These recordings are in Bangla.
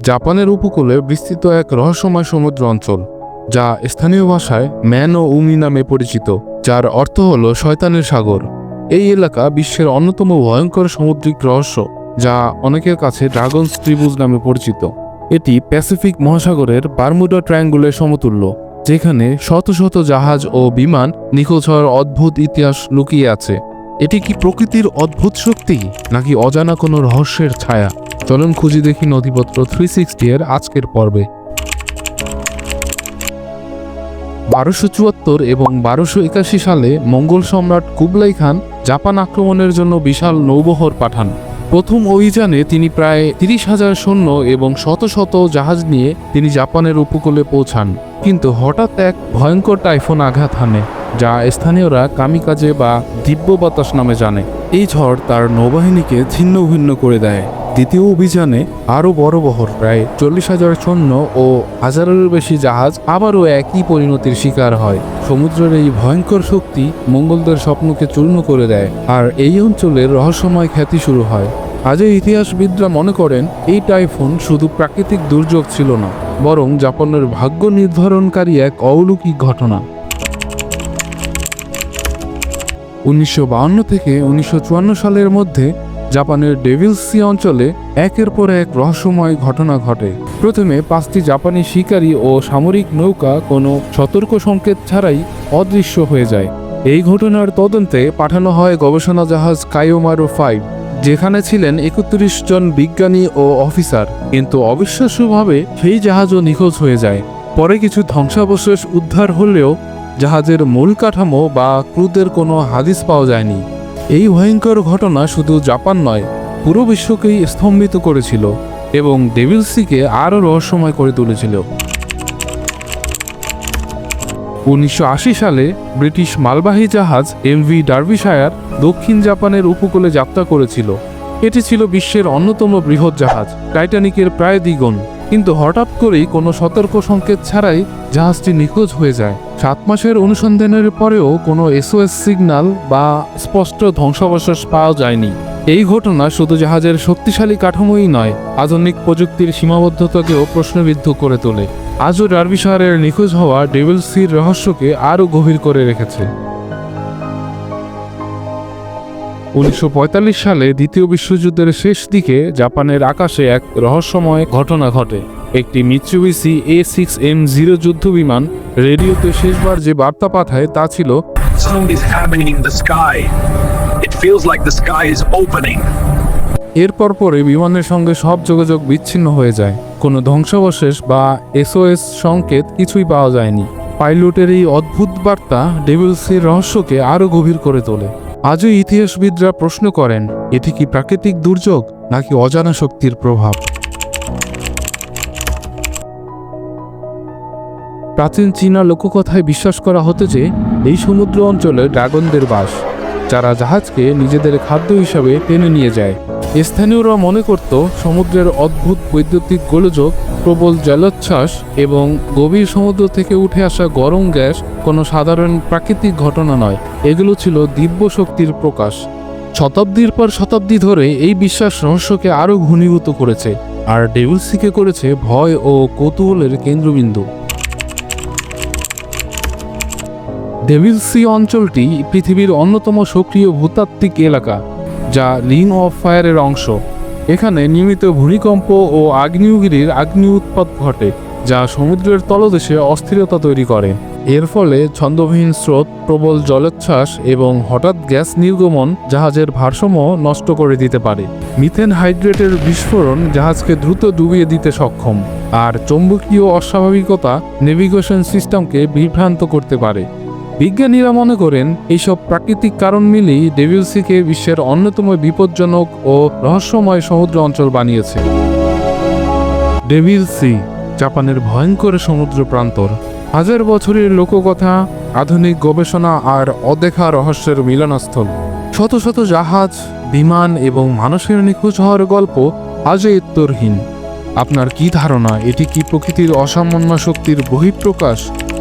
জাপানের উপকূলে বিস্তৃত এক রহস্যময় সমুদ্র অঞ্চল, যা স্থানীয় ভাষায় ম্যান ও উমি নামে পরিচিত, যার অর্থ হল শয়তানের সাগর। এই এলাকা বিশ্বের অন্যতম ভয়ঙ্কর সামুদ্রিক রহস্য, যা অনেকের কাছে ড্রাগনস ত্রিভুজ নামে পরিচিত। এটি প্যাসিফিক মহাসাগরের বারমুডা ট্রায়াঙ্গলের সমতুল্য, যেখানে শত শত জাহাজ ও বিমান নিখোঁজ হওয়ার অদ্ভুত ইতিহাস লুকিয়ে আছে। এটি কি প্রকৃতির অদ্ভুত শক্তি, নাকি অজানা কোনো রহস্যের ছায়া? চলুন খুঁজি দেখি নথিপত্র 360 এর আজকের পর্বে। 1274 এবং 1281 সালে মঙ্গল সম্রাট কুবলাই খান জাপান আক্রমণের জন্য বিশাল নৌবহর পাঠান। প্রথম অভিযানে তিনি প্রায় 30,000 সৈন্য এবং শত শত জাহাজ নিয়ে তিনি জাপানের উপকূলে পৌঁছান। কিন্তু হঠাৎ এক ভয়ঙ্কর টাইফুন আঘাত হানে, যা স্থানীয়রা কামিকাজে বা দিব্য বাতাস নামে জানে। এই ঝড় তার নৌবাহিনীকে ছিন্ন ভিন্ন করে দেয়। দ্বিতীয় অভিযানে আরও বড় বহর, প্রায় 40,000 সৈন্য ও হাজারেরও বেশি জাহাজ আবারও একই পরিণতির শিকার হয়। সমুদ্রের এই ভয়ঙ্কর শক্তি মঙ্গলদের স্বপ্নকে চূর্ণ করে দেয়, আর এই অঞ্চলের রহস্যময় খ্যাতি শুরু হয়। আজও ইতিহাসবিদরা মনে করেন এই টাইফুন শুধু প্রাকৃতিক দুর্যোগ ছিল না, বরং জাপানের ভাগ্য নির্ধারণকারী এক অলৌকিক ঘটনা। 1952 থেকে 1954 সালের মধ্যে জাপানের ডেভিল সি অঞ্চলে একের পর এক রহস্যময় ঘটনা ঘটে। প্রথমে 5টি জাপানি শিকারী ও সামরিক নৌকা কোনো সতর্ক সংকেত ছাড়াই অদৃশ্য হয়ে যায়। এই ঘটনার তদন্তে পাঠানো হয় গবেষণা জাহাজ কায়োমারু 5, যেখানে ছিলেন 31 জন বিজ্ঞানী ও অফিসার। কিন্তু অবিশ্বাস্যভাবে সেই জাহাজও নিখোঁজ হয়ে যায়। পরে কিছু ধ্বংসাবশেষ উদ্ধার হলেও জাহাজের মূল কাঠামো বা ক্রুদের কোনো হাদিস পাওয়া যায়নি। এই ভয়ঙ্কর ঘটনা শুধু জাপান নয়, পুরো বিশ্বকেই স্তম্ভিত করেছিল এবং ডেভিল সিকে আরও রহস্যময় করে তুলেছিল। 1980 সালে ব্রিটিশ মালবাহী জাহাজ এমভি ডার্বিশায়ার দক্ষিণ জাপানের উপকূলে যাত্রা করেছিল। এটি ছিল বিশ্বের অন্যতম বৃহৎ জাহাজ, টাইটানিকের প্রায় দ্বিগুণ। কিন্তু হঠাৎ করেই কোনো সতর্ক সংকেত ছাড়াই জাহাজটি নিখোঁজ হয়ে যায়। 7 মাসের অনুসন্ধানের পরেও কোনো SOS সিগন্যাল বা স্পষ্ট ধ্বংসাবশেষ পাওয়া যায়নি। এই ঘটনা শুধু জাহাজের শক্তিশালী কাঠামোই নয়, আধুনিক প্রযুক্তির সীমাবদ্ধতাকেও প্রশ্নবিদ্ধ করে তোলে। আজও ডার্বিশায়ারের নিখোঁজ হওয়া ডেভিল সির রহস্যকে আরও গভীর করে রেখেছে। 1945 সালে দ্বিতীয় বিশ্বযুদ্ধের শেষ দিকে জাপানের আকাশে এক রহস্যময় ঘটনা ঘটে। একটি মিৎসুবিশি A6M0 যুদ্ধ বিমান রেডিওতে শেষবার যে বার্তা পাঠায় তা ছিল, এরপর পরে বিমানের সঙ্গে সব যোগাযোগ বিচ্ছিন্ন হয়ে যায়। কোনো ধ্বংসাবশেষ বা SOS সংকেত কিছুই পাওয়া যায়নি। পাইলটের এই অদ্ভুত বার্তা ডেভিল সির রহস্যকে আরও গভীর করে তোলে। আজও ইতিহাসবিদরা প্রশ্ন করেন, এটি কি প্রাকৃতিক দুর্যোগ নাকি অজানা শক্তির প্রভাব? প্রাচীন চীনা লোককথায় বিশ্বাস করা হতো যে এই সমুদ্র অঞ্চলে ড্রাগনদের বাস, যারা জাহাজকে নিজেদের খাদ্য হিসাবে টেনে নিয়ে যায়। স্থানীয়রা মনে করত সমুদ্রের অদ্ভুত বৈদ্যুতিক গোলযোগ, প্রবল জলোচ্ছ্বাস এবং গভীর সমুদ্র থেকে উঠে আসা গরম গ্যাস কোনো সাধারণ প্রাকৃতিক ঘটনা নয়, এগুলো ছিল দিব্য শক্তির প্রকাশ। শতাব্দীর পর শতাব্দী ধরে এই বিশ্বাস রহস্যকে আরও ঘনীভূত করেছে, আর ডেভিল সিকে করেছে ভয় ও কৌতূহলের কেন্দ্রবিন্দু। ডেভিল সি অঞ্চলটি পৃথিবীর অন্যতম সক্রিয় ভূতাত্ত্বিক এলাকা, যা রিং অফ ফায়ারের অংশ। এখানে নিয়মিত ভূমিকম্প ও আগ্নেয়গিরির উৎপাত ঘটে, যা সমুদ্রের তলদেশে অস্থিরতা তৈরি করে। এর ফলে ছন্দবিহীন স্রোত, প্রবল জলোচ্ছ্বাস এবং হঠাৎ গ্যাস নির্গমন জাহাজের ভারসাম্য নষ্ট করে দিতে পারে। মিথেন হাইড্রেটের বিস্ফোরণ জাহাজকে দ্রুত ডুবিয়ে দিতে সক্ষম, আর চৌম্বকীয় অস্বাভাবিকতা নেভিগেশন সিস্টেমকে বিভ্রান্ত করতে পারে। বিজ্ঞানীরা মনে করেন এইসব প্রাকৃতিক কারণ মিলেই ডেভিল সিকে বিশ্বের অন্যতম বিপজ্জনক ও রহস্যময় সমুদ্র অঞ্চল বানিয়েছে। ডেভিল সি জাপানের ভয়ঙ্কর সমুদ্র প্রান্তর, হাজার বছরের লোককথা, আধুনিক গবেষণা আর অদেখা রহস্যের মিলনস্থল। শত শত জাহাজ, বিমান এবং মানুষের নিখোঁজ হওয়ার গল্প আজও উত্তরহীন। আপনার কি ধারণা, এটি কি প্রকৃতির অসামান্য শক্তির বহিঃপ্রকাশ,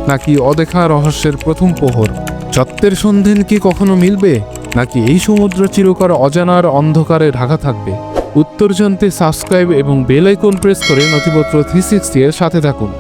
নাকি অদেখা রহস্যের প্রথম প্রহর? সত্যের সন্ধান কি কখনো মিলবে, নাকি এই সমুদ্র চিরকাল অজানার অন্ধকারে ঢাকা থাকবে? উত্তর জানতে সাবস্ক্রাইব এবং বেল আইকন প্রেস করে নথিপত্র 360 এর সাথে থাকুন।